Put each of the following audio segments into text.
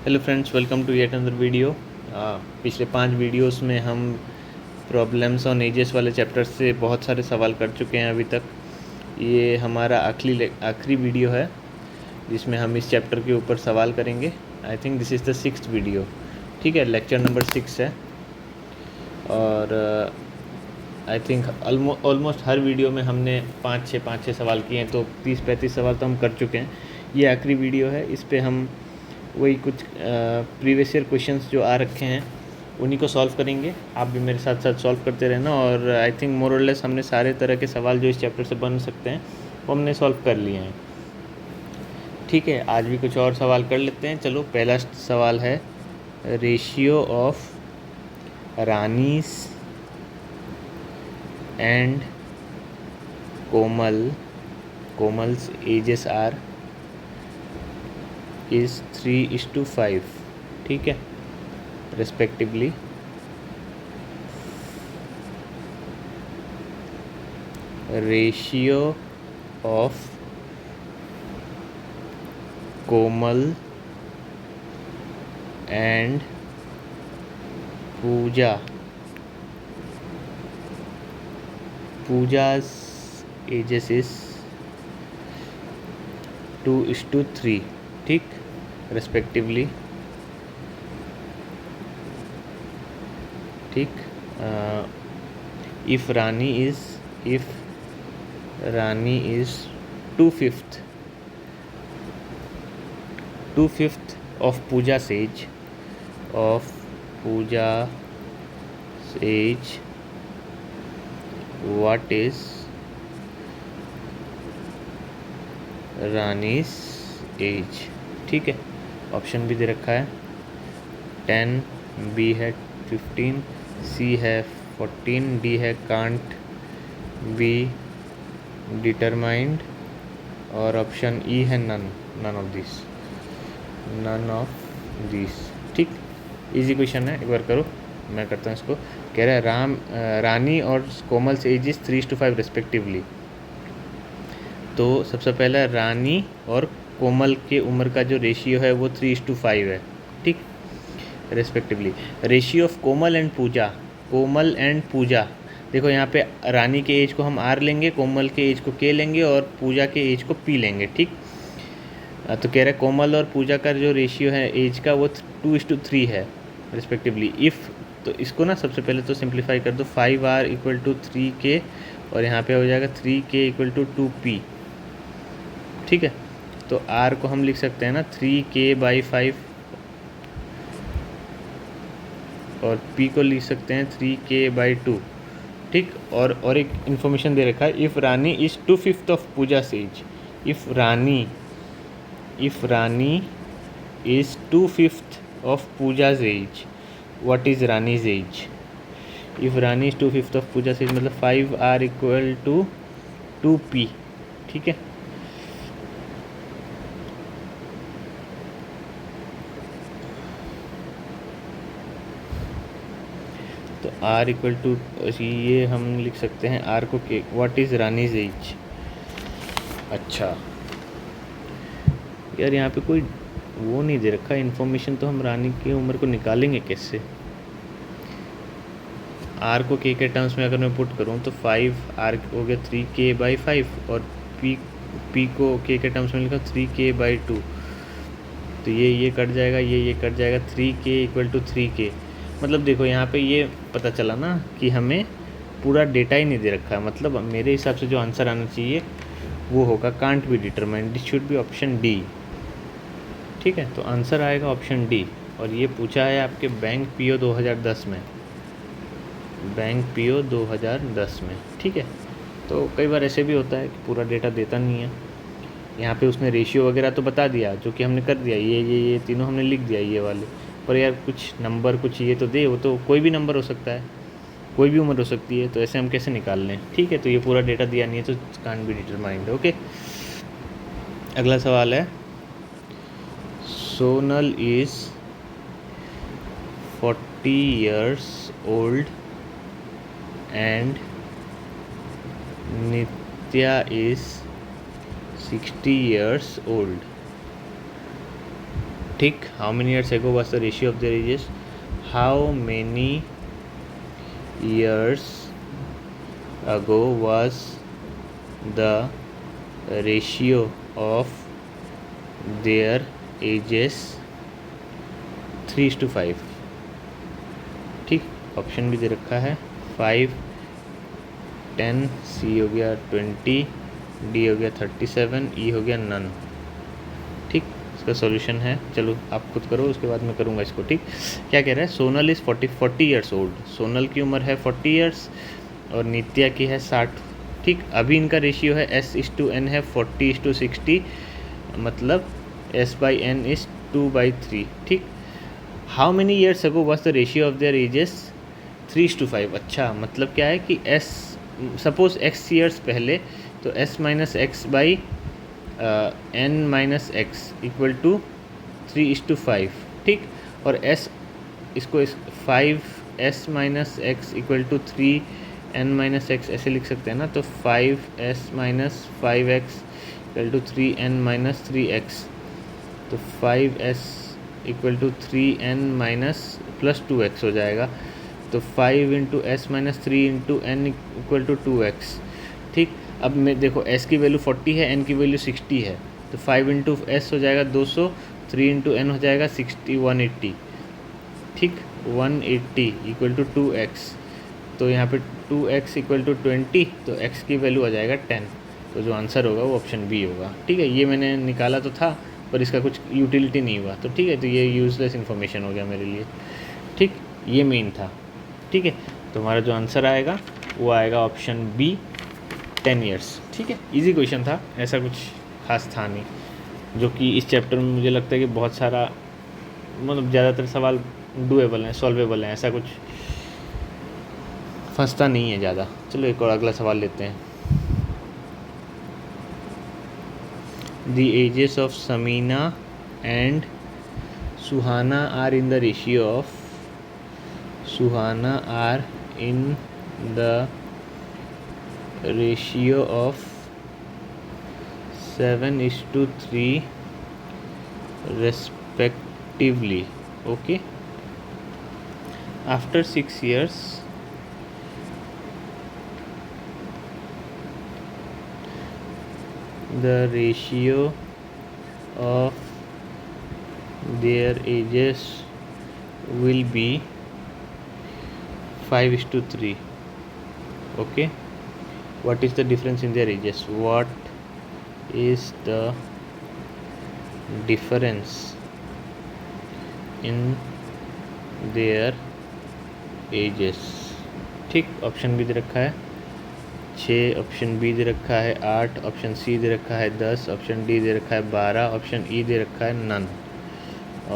Hello friends, welcome to yet another video. पिछले 5 videos में हम प्रॉब्लम्स ऑन एजेस वाले चैप्टर से बहुत सारे सवाल कर चुके हैं अभी तक। ये हमारा आखिरी वीडियो है जिसमें हम इस चैप्टर के ऊपर सवाल करेंगे। I think this is the 6th video. ठीक है, लेक्चर नंबर 6 है और I think almost her video में हमने 5-6 सवाल किए हैं, तो 30-35 सवाल तो हम कर चुके हैं। ये आखिरी वीडियो है, इस पे हम वही कुछ प्रीवियस ईयर क्वेश्चंस जो आ रखे हैं उन्हीं को सॉल्व करेंगे। आप भी मेरे साथ साथ सॉल्व करते रहना। और आई थिंक मोर और लेस हमने सारे तरह के सवाल जो इस चैप्टर से बन सकते हैं वो हमने सॉल्व कर लिए हैं। ठीक है, आज भी कुछ और सवाल कर लेते हैं। चलो, पहला सवाल है ratio of Rani's and Komal's ages are is 3:5, ठीक है, respectively. Ratio of Komal and Pooja's ages is 2:3, ठीक, respectively. ठीक, if Rani is 2/5 of Pooja's age, what is Rani's age? ठीक है, ऑप्शन भी दे रखा है 10, बी है 15, सी है 14, डी है कांट बी डिटरमाइंड और ऑप्शन ई है नन ऑफ दिस। ठीक, इजी क्वेश्चन है, एक बार करो, मैं करता हूँ इसको। कह रहा है रानी और कोमल से एज 3:5 रिस्पेक्टिवली। तो सबसे पहला रानी और कोमल के उम्र का जो रेशियो है वो 3:5 है, ठीक, respectively. Ratio of Komal and Pooja, देखो यहाँ पे रानी के एज को हम आर लेंगे, कोमल के एज को के लेंगे और पूजा के एज को पी लेंगे, ठीक। तो कह रहा है कोमल और पूजा का जो रेशियो है एज का वो 2:3 है रिस्पेक्टिवली। इफ़, तो इसको ना सबसे पहले तो सिंप्लीफाई कर दो, 5R = 3K और यहाँ पे हो जाएगा 3K = 2P, ठीक है। तो R को हम लिख सकते हैं ना 3K/5 और P को लिख सकते हैं 3K/2, ठीक। और एक इन्फॉर्मेशन दे रखा है, if Rani is 2/5 of Pooja's age. If Rani is 2/5 of Pooja's age, what is Rani's age? If Rani is 2/5 of Pooja's age मतलब 5R = 2P, ठीक है। तो R = ये हम लिख सकते हैं R को के, व्हाट इज़ रानीज एज? अच्छा यार, यहाँ पे कोई वो नहीं दे रखा इन्फॉर्मेशन, तो हम रानी की उम्र को निकालेंगे कैसे? R को के टर्म्स में अगर मैं पुट करूँ तो 5R हो गया 3K/5 और P को के टर्म्स में लिखा 3K/2। तो ये कट जाएगा, ये कट जाएगा, 3K = 3K। मतलब देखो यहाँ पे ये पता चला ना कि हमें पूरा डेटा ही नहीं दे रखा है। मतलब मेरे हिसाब से जो आंसर आना चाहिए वो होगा can't be determined, this should be option D, ठीक है। तो आंसर आएगा ऑप्शन डी। और ये पूछा है आपके बैंक पीओ 2010 में, ठीक है। तो कई बार ऐसे भी होता है कि पूरा डेटा देता नहीं है। यहाँ पे उसने रेशियो वगैरह तो बता दिया, जो कि हमने कर दिया, ये तीनों हमने लिख दिया ये वाले, पर यार कुछ नंबर कुछ ये तो दे। वो तो कोई भी नंबर हो सकता है, कोई भी उम्र हो सकती है, तो ऐसे हम कैसे निकाल लें? ठीक है, तो ये पूरा डेटा दिया नहीं है तो कांट बी डिटरमाइंड, ओके। अगला सवाल है, Sonal is 40 years old and Nitya is 60 years old, ठीक, how many years ago was the ratio of their edges, how many years ago was the ratio of their edges 3:5। ठीक, option भी दे रखा है 5, 10, सी हो गया 20, डी हो गया 37, ई हो गया नन। ठीक, इसका सॉल्यूशन है, चलो आप खुद करो, उसके बाद मैं करूँगा इसको। ठीक, क्या कह रहा है, Sonal is 40 years old. Sonal की उम्र है 40 ईयर्स और नित्या की है 60। ठीक, अभी इनका रेशियो है S/N है 40/60, मतलब S/N इज़ 2/3। ठीक, how many years ago was the ratio of their edges 3:5। अच्छा, मतलब क्या है कि S, सपोज X ईयर्स पहले, तो S minus x by N minus x equal to 3:5। ठीक, और S इसको 5S minus x equal to 3N minus x ऐसे लिख सकते हैं ना, तो 5S minus 5x equal to 3N minus 3x, तो 5S equal to 3N minus plus 2x हो जाएगा, तो 5 into S minus 3 into N equal to 2x। ठीक, अब मैं देखो S की वैल्यू 40 है, N की वैल्यू 60 है, तो 5 इंटू एस हो जाएगा 200, 3 इंटू एन हो जाएगा 60, 180। ठीक, 180 इक्वल टू 2x, तो यहाँ पे 2x इक्वल टू 20, तो x की वैल्यू आ जाएगा 10। तो जो आंसर होगा वो ऑप्शन बी होगा। ठीक है, ये मैंने निकाला तो था पर इसका कुछ यूटिलिटी नहीं हुआ, तो ठीक है, तो ये यूज़लेस इन्फॉर्मेशन हो गया मेरे लिए। ठीक, ये मेन था। ठीक है, तो हमारा जो आंसर आएगा वो आएगा ऑप्शन बी, 10 ईयर्स। ठीक है, इजी क्वेश्चन था, ऐसा कुछ खास था नहीं, जो कि इस चैप्टर में मुझे लगता है कि बहुत सारा, मतलब ज़्यादातर सवाल डूएबल हैं, सॉल्वेबल हैं, ऐसा कुछ फंसता नहीं है ज़्यादा। चलो एक और अगला सवाल लेते हैं। The ages of Samina and Suhana are in the ratio of, Suhana are in the ratio of 7:3 respectively. Okay, after 6 years the ratio of their ages will be 5:3. Okay, what is the difference in their ages? What is the difference in their ages? ठीक, option B दे रखा है 6, option B दे रखा है 8, option C दे रखा है 10, option D दे रखा है 12, option E दे रखा है नन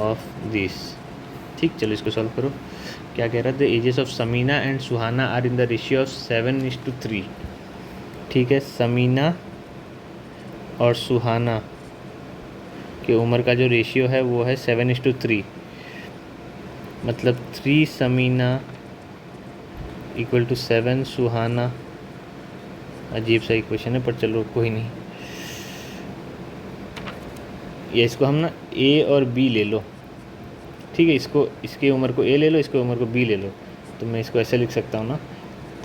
ऑफ दिस। ठीक, चलो इसको सॉल्व करो। क्या कह रहा है, the ages of Samina and Suhana are in the ratio of 7:3। ठीक है, समीना और सुहाना के उम्र का जो रेशियो है वो है 7:3, मतलब 3 समीना इक्वल टू 7 सुहाना। अजीब सा इक्वेशन है, पर चलो कोई नहीं, ये इसको हम ना ए और बी ले लो। ठीक है, इसको, इसकी उम्र को ए ले लो, इसकी उम्र को बी ले लो, तो मैं इसको ऐसे लिख सकता हूँ ना,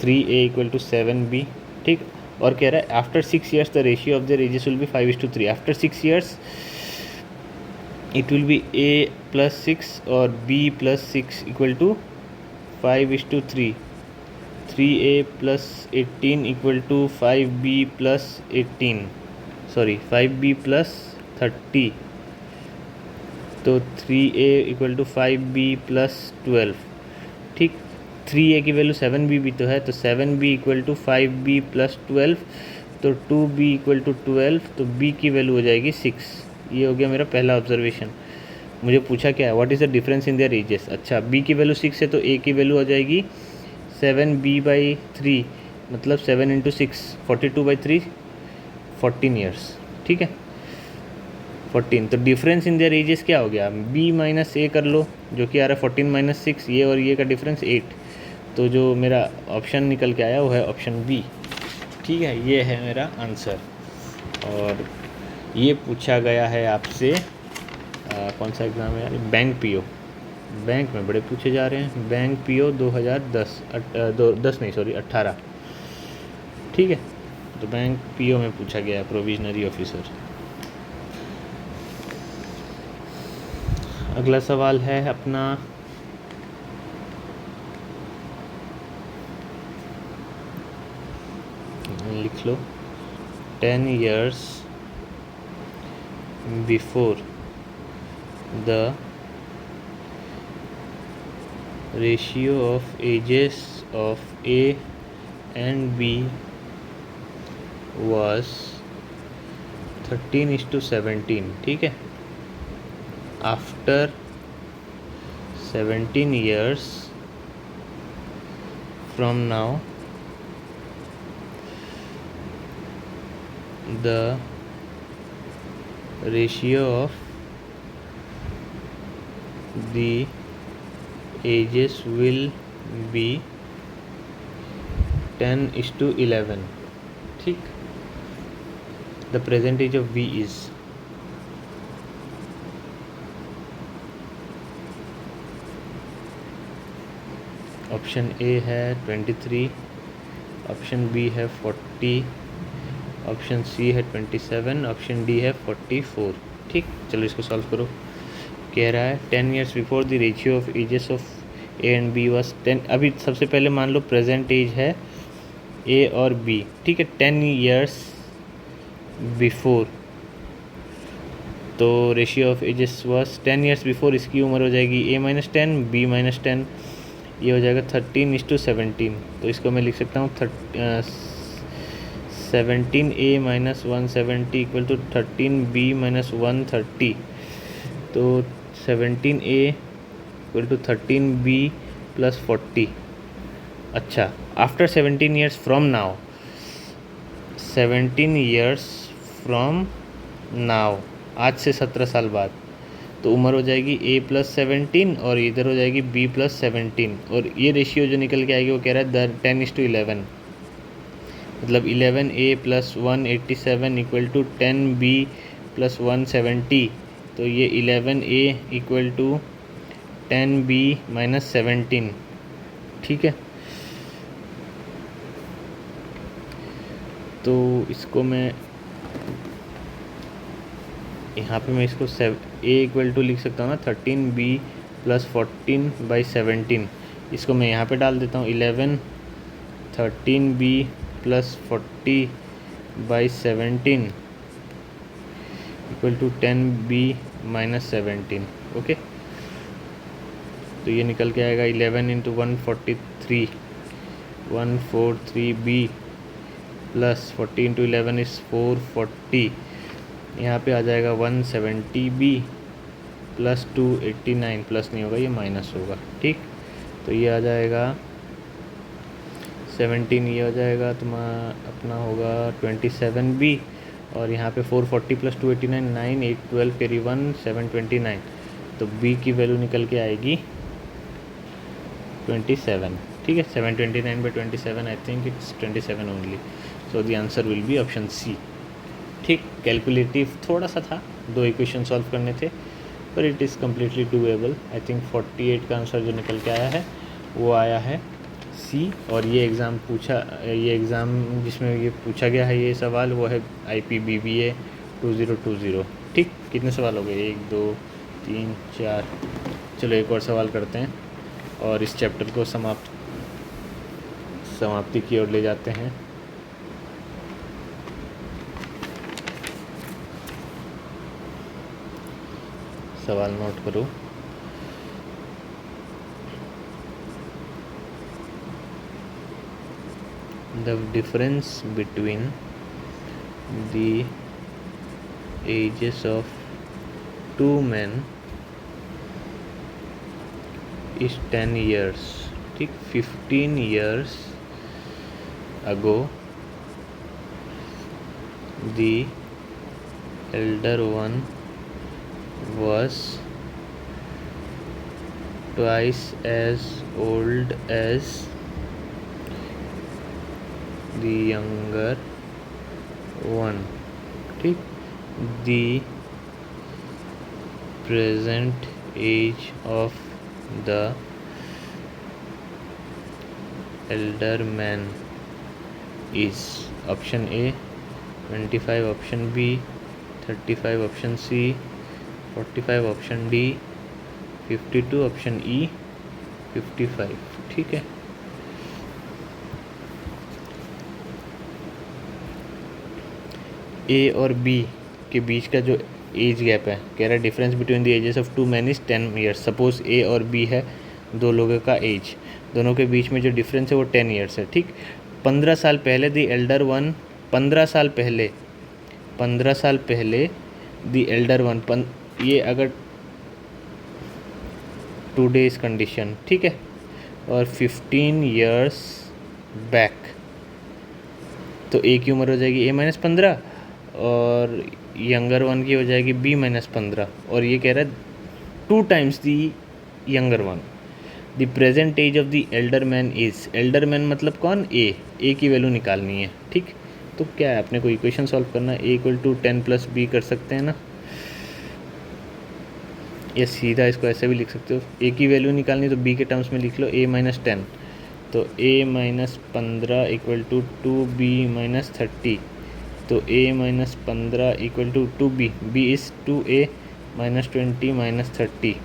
3A इक्वल टू 7B। ठीक, और कह रहा है after 6 years the ratio of their ages will be 5:3। After 6 years it will be A plus 6 और B plus 6 equal to 5:3। 3A plus 18 equal to 5B plus 18, sorry 5B plus 30, तो 3A equal to 5B plus 12। ठीक, 3A की value 7B भी तो है, तो 7B equal to 5B plus 12, तो 2B equal to 12, तो B की वैल्यू हो जाएगी 6। ये हो गया मेरा पहला ऑब्जर्वेशन। मुझे पूछा क्या है, what is the difference in their edges. अच्छा, B की वैल्यू 6 है, तो A की वैल्यू हो जाएगी 7B/3, मतलब 7 इंटू 6, 42/3, 14 ईयर्स। ठीक है, 14, तो डिफरेंस इन देयर एजेस क्या हो गया, B माइनस A कर लो, जो कि आ रहा है 14 माइनस 6, ये और ये का डिफरेंस 8, तो जो मेरा ऑप्शन निकल के आया वो है ऑप्शन बी। ठीक है, ये है मेरा आंसर। और ये पूछा गया है आपसे कौन सा एग्ज़ाम है यार, बैंक पीओ, बैंक में बड़े पूछे जा रहे हैं। बैंक पीओ 2010 10 नहीं सॉरी 18, ठीक है। तो बैंक पीओ में पूछा गया है, प्रोविजनरी ऑफिसर। अगला सवाल है अपना, लिख लो, 10 years before the ratio of ages of A and B was 13:17, ठीक है। After 17 years from now, the ratio of the ages will be 10:11, ठीक। The present age of V is, option A है 23, option B है 40, option C है 27, option D है 44, ठीक। चलो इसको सॉल्व करो। कह रहा है 10 years before the ratio of ages of A and B was 10। अभी सबसे पहले मान लो प्रेजेंट एज है ए और बी, ठीक है। 10 years बिफोर, तो ratio of ages was 10 years before, इसकी उम्र हो जाएगी a - 10 b - 10, ये हो जाएगा 13:17। तो इसको मैं लिख सकता हूँ 17a - 170 इक्वल टू 13b - 130। तो 17a इक्वल टू 13b + 40। अच्छा, after 17 years from now, 17 years from now, आज से 17 साल बाद, तो उम्र हो जाएगी a + 17 और इधर हो जाएगी b + 17, और ये रेशियो जो निकल के आएगी वो कह रहा है 10:11, मतलब 11a + 187 इक्वल टू 10b + 170। तो ये 11a इक्वल टू 10b - 17, ठीक है। तो इसको मैं यहाँ पे मैं इसको a इक्वल टू लिख सकता हूँ ना 13b + 14/17। इसको मैं यहाँ पे डाल देता हूँ 11 13b + 40/17 equal to 10b - 17, okay. तो ये निकल के आएगा 11 × 143, 143b + 40 × 11 इज़ 440। यहाँ पे आ जाएगा 170b + 289, प्लस नहीं होगा, ये माइनस होगा, ठीक। तो ये आ जाएगा 17, ये हो जाएगा तुम्हारा अपना होगा 27b, और यहाँ पे 440 + 289 9 8 12 कैरी 1 729। तो b की वैल्यू निकल के आएगी 27, ठीक है। 729/27, I think it's 27 only. So the answer will be option C, ठीक। कैलकुलेटिव थोड़ा सा था, 2 इक्वेशन सॉल्व करने थे, पर it is completely doable. I think 48 का आंसर जो निकल के आया है वो आया है सी। और ये एग्ज़ाम जिसमें ये पूछा गया है ये सवाल, वो है IPBBA 2020, ठीक। कितने सवाल हो गए, 1 2 3 4। चलो एक और सवाल करते हैं और इस चैप्टर को समाप्ति की ओर ले जाते हैं। सवाल नोट करो। The difference between the ages of two men is 10 years, ठीक। 15 years ago the elder one was twice as old as the younger one, ठीक। The present age of the elder man is option A 25, option B 35, option C 45, option D 52, option E 55। ठीक है, ए और B के बीच का जो age gap है, कह रहा है difference between the ages of two man is 10 years. Suppose A और बी है, दो लोगों का एज, दोनों के बीच में जो डिफरेंस है वो 10 ईयर्स है। ठीक, 15 साल पहले द एल्डर वन, 15 साल पहले द एल्डर वन, ये अगर टुडेज कंडीशन, ठीक है, और 15 ईयर्स बैक, तो ए की उम्र हो जाएगी A-15 और यंगर वन की हो जाएगी B-15, और ये कह रहा है 2 times the younger one. The present age of the elder man is, elder man मतलब कौन, ए की वैल्यू निकालनी है। ठीक, तो क्या है, अपने को इक्वेशन सॉल्व करना है, A = 10 + B कर सकते हैं ना, या सीधा इसको ऐसे भी लिख सकते हो। ए की वैल्यू निकालनी तो B के टर्म्स में लिख लो A-10, तो A-15 = 2B-30, तो A-15 = 2B, B is 2A - 20 - 30,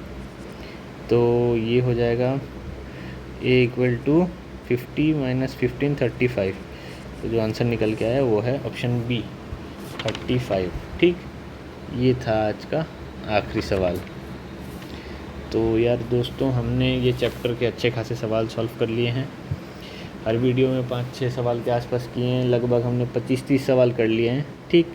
तो ये हो जाएगा A = 50 - 15 35, तो जो आंसर निकल के आया वो है ऑप्शन बी 35। ठीक, ये था आज का आखिरी सवाल। तो यार दोस्तों, हमने ये चैप्टर के अच्छे खासे सवाल सॉल्व कर लिए हैं। हर वीडियो में 5-6 सवाल के आसपास किए हैं, लगभग हमने 25-30 सवाल कर लिए हैं। ठीक,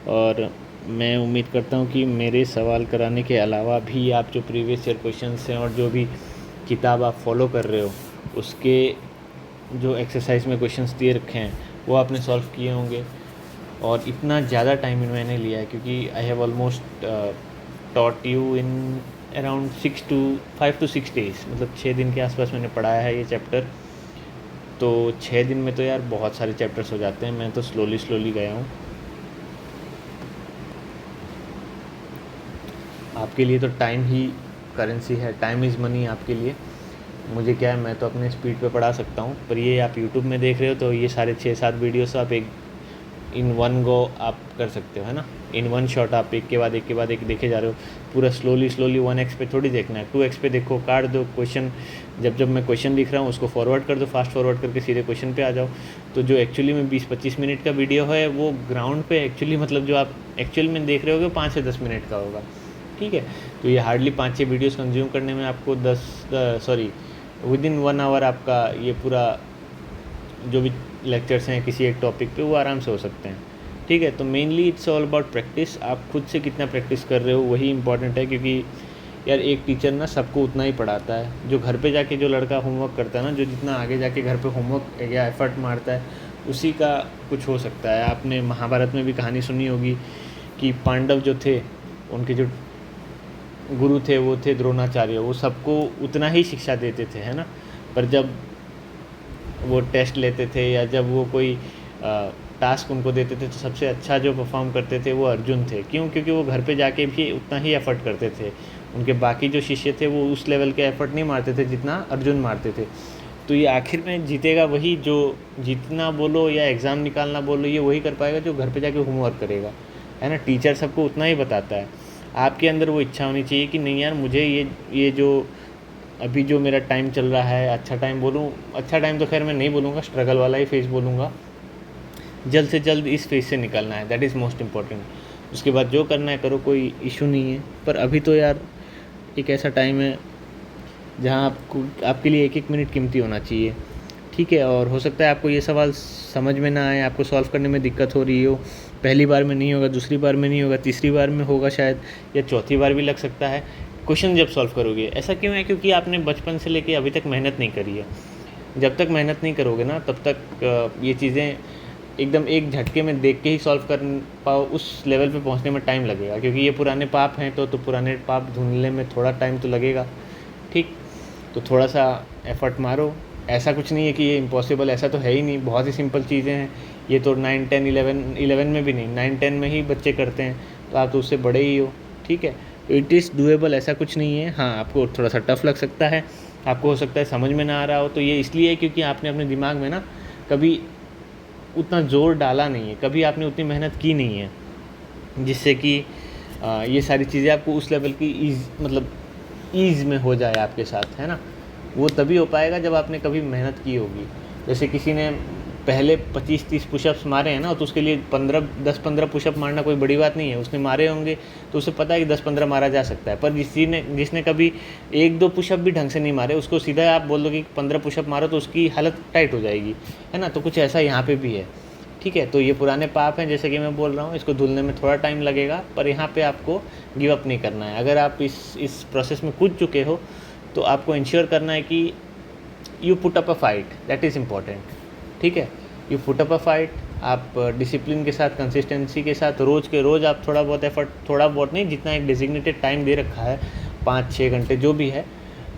और मैं उम्मीद करता हूँ कि मेरे सवाल कराने के अलावा भी आप जो प्रीवियस ईयर क्वेश्चंस हैं और जो भी किताब आप फॉलो कर रहे हो, उसके जो एक्सरसाइज में क्वेश्चंस दिए रखे हैं वो आपने सॉल्व किए होंगे। और इतना ज़्यादा टाइम मैंने लिया है क्योंकि I have almost taught you in around 5 to 6 days, मतलब 6 दिन के आसपास मैंने पढ़ाया है ये चैप्टर। तो 6 दिन में तो यार बहुत सारे चैप्टर्स हो जाते हैं, मैं तो स्लोली गया हूँ। आपके लिए तो टाइम ही करेंसी है, टाइम इज़ मनी आपके लिए। मुझे क्या है, मैं तो अपने स्पीड पे पढ़ा सकता हूँ, पर ये आप यूट्यूब में देख रहे हो तो ये सारे 6-7 वीडियोस आप एक इन वन गो आप कर सकते हो, है ना, इन वन शॉट आप एक के बाद एक देखे जा रहे हो। पूरा स्लोली 1x पे थोड़ी देखना है, 2x पे देखो, काट दो क्वेश्चन। जब मैं क्वेश्चन लिख रहा हूँ उसको फॉरवर्ड कर दो, फास्ट फॉरवर्ड करके सीधे क्वेश्चन पे आ जाओ। तो जो एक्चुअली में 20-25 मिनट का वीडियो है वो ग्राउंड पे एक्चुअली, मतलब जो आप एक्चुअल में देख रहे होगे 5 से 10 मिनट का होगा। ठीक है, तो ये हार्डली 5-6 वीडियोस कंज्यूम करने में आपको विदिन 1 आवर आपका ये पूरा जो भी लेक्चर्स हैं किसी एक टॉपिक पे वो आराम से हो सकते हैं। ठीक है, तो mainly it's all about practice. आप खुद से कितना प्रैक्टिस कर रहे हो वही इंपॉर्टेंट है, क्योंकि यार एक टीचर ना सबको उतना ही पढ़ाता है। जो घर पे जाके जो लड़का होमवर्क करता है ना, जो जितना आगे जाके घर पे होमवर्क या एफर्ट मारता है उसी का कुछ हो सकता है। आपने महाभारत में भी कहानी सुनी होगी कि पांडव जो थे, उनके जो गुरु थे वो थे द्रोणाचार्य, वो सबको उतना ही शिक्षा देते थे, है ना। पर जब वो टेस्ट लेते थे या जब वो कोई टास्क उनको देते थे तो सबसे अच्छा जो परफॉर्म करते थे वो अर्जुन थे। क्यों? क्योंकि वो घर पे जाके भी उतना ही एफर्ट करते थे। उनके बाकी जो शिष्य थे वो उस लेवल के एफर्ट नहीं मारते थे जितना अर्जुन मारते थे। तो ये आखिर में जीतेगा वही जो जीतना बोलो या एग्ज़ाम निकालना बोलो, ये वही कर पाएगा जो घर पे जाके होमवर्क करेगा, है ना। टीचर सबको उतना ही बताता है। आपके अंदर वो इच्छा होनी चाहिए कि नहीं यार, मुझे ये जो अभी जो मेरा टाइम चल रहा है, अच्छा टाइम बोलूँ, अच्छा टाइम तो खैर मैं नहीं बोलूँगा, स्ट्रगल वाला ही फेज़ बोलूँगा, जल्द से जल्द इस फेज़ से निकलना है। That is most important. उसके बाद जो करना है करो, कोई इशू नहीं है। पर अभी तो यार एक ऐसा टाइम है जहाँ आपके लिए 1-1 मिनट कीमती होना चाहिए। ठीक है, और हो सकता है आपको ये सवाल समझ में ना आए, आपको सॉल्व करने में दिक्कत हो रही हो। पहली बार में नहीं होगा, दूसरी बार में नहीं होगा, तीसरी बार में होगा शायद, या चौथी बार भी लग सकता है क्वेश्चन जब सॉल्व करोगे। ऐसा क्यों है? क्योंकि आपने बचपन से लेके अभी तक मेहनत नहीं करी है। जब तक मेहनत नहीं करोगे ना, तब तक ये चीज़ें एकदम एक झटके में देख के ही सॉल्व कर पाओ, उस लेवल पे पहुंचने में टाइम लगेगा। क्योंकि ये पुराने पाप हैं तो पुराने पाप ढूंढने में थोड़ा टाइम तो लगेगा। ठीक, तो थोड़ा सा एफर्ट मारो। ऐसा कुछ नहीं है कि ये इम्पॉसिबल, ऐसा तो है ही नहीं। बहुत ही सिंपल चीज़ें हैं ये तो। 9, 10, 11 में भी नहीं, 9, 10 में ही बच्चे करते हैं, तो आप तो उससे बड़े ही हो। ठीक है, इट इज़ डूएबल, ऐसा कुछ नहीं है। हाँ, आपको थोड़ा सा टफ लग सकता है, आपको हो सकता है समझ में ना आ रहा हो, तो ये इसलिए है क्योंकि आपने अपने दिमाग में ना कभी उतना ज़ोर डाला नहीं है, कभी आपने उतनी मेहनत की नहीं है, जिससे कि ये सारी चीज़ें आपको उस लेवल की ईज़ में हो जाए आपके साथ, है ना। वो तभी हो पाएगा जब आपने कभी मेहनत की होगी। जैसे किसी ने पहले 25-30 पुशअप्स मारे हैं ना, तो उसके लिए 10-15 पुशअप मारना कोई बड़ी बात नहीं है। उसने मारे होंगे तो उसे पता है कि 10-15 मारा जा सकता है। पर जिसने कभी 1-2 पुशअप भी ढंग से नहीं मारे, उसको सीधा आप बोल दो कि 15 पुशअप मारो, तो उसकी हालत टाइट हो जाएगी, है ना। तो कुछ ऐसा यहाँ पे भी है, ठीक है। तो ये पुराने पाप हैं, जैसे कि मैं बोल रहा हूँ, इसको धुलने में थोड़ा टाइम लगेगा, पर यहाँ पे आपको गिव अप नहीं करना है। अगर आप इस प्रोसेस में कूद चुके हो तो आपको इंश्योर करना है कि you put up a fight, that is important, ठीक है। You put up a fight, आप डिसिप्लिन के साथ, कंसिस्टेंसी के साथ रोज़ के रोज़ आप थोड़ा बहुत एफर्ट, थोड़ा बहुत नहीं, जितना एक डेजिग्नेटेड टाइम दे रखा है 5-6 घंटे जो भी है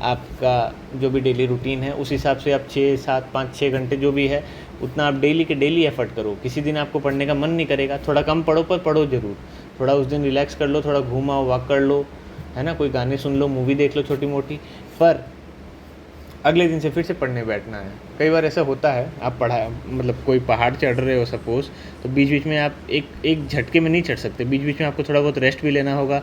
आपका, जो भी डेली रूटीन है, उस हिसाब से आप 6-7 5-6 घंटे जो भी है उतना आप डेली के डेली एफर्ट करो। किसी दिन आपको पढ़ने का मन नहीं करेगा, थोड़ा कम पढ़ो, पर पढ़ो ज़रूर। थोड़ा उस दिन रिलैक्स कर लो, थोड़ा घूमाओ, वॉक कर लो, है ना, कोई गाने सुन लो, मूवी देख लो छोटी मोटी, पर अगले दिन से फिर से पढ़ने बैठना है। कई बार ऐसा होता है, आप कोई पहाड़ चढ़ रहे हो सपोज़, तो बीच बीच में आप एक झटके में नहीं चढ़ सकते, बीच बीच में आपको थोड़ा बहुत रेस्ट भी लेना होगा।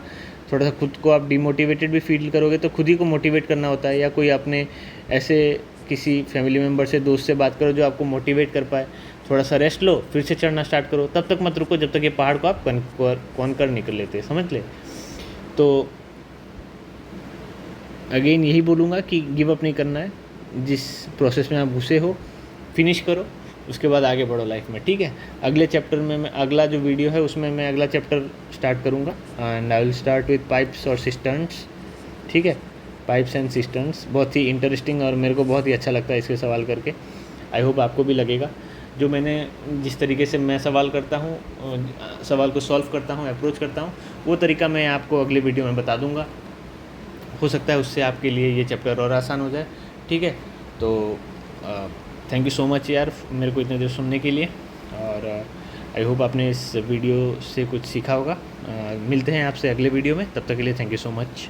थोड़ा सा खुद को आप डिमोटिवेटेड भी फील करोगे तो खुद ही को मोटिवेट करना होता है, या कोई अपने ऐसे किसी फैमिली मेम्बर से, दोस्त से बात करो जो आपको मोटिवेट कर पाए। थोड़ा सा रेस्ट लो, फिर से चढ़ना स्टार्ट करो, तब तक मत रुको जब तक ये पहाड़ को आप कॉन्कर नहीं कर लेते, समझ ले। तो अगेन यही बोलूँगा कि गिव अप नहीं करना है, जिस प्रोसेस में आप घुसे हो फिनिश करो, उसके बाद आगे बढ़ो लाइफ में, ठीक है। अगले चैप्टर में मैं, अगला जो वीडियो है उसमें मैं अगला चैप्टर स्टार्ट करूँगा, and I will start with pipes और सिस्टर्न्स, ठीक है। पाइप्स एंड सिस्टर्न्स बहुत ही इंटरेस्टिंग, और मेरे को बहुत ही अच्छा लगता है इसके सवाल करके। आई होप आपको भी लगेगा। जो मैंने जिस तरीके से मैं सवाल करता हूँ, सवाल को सॉल्व करता हूँ, अप्रोच करता हूँ, वो तरीका मैं आपको अगले वीडियो में बता दूँगा। हो सकता है उससे आपके लिए ये चैप्टर और आसान हो जाए, ठीक है। तो थैंक यू सो मच यार, मेरे को इतने देर सुनने के लिए, और आई होप आपने इस वीडियो से कुछ सीखा होगा। मिलते हैं आपसे अगले वीडियो में, तब तक के लिए थैंक यू सो मच।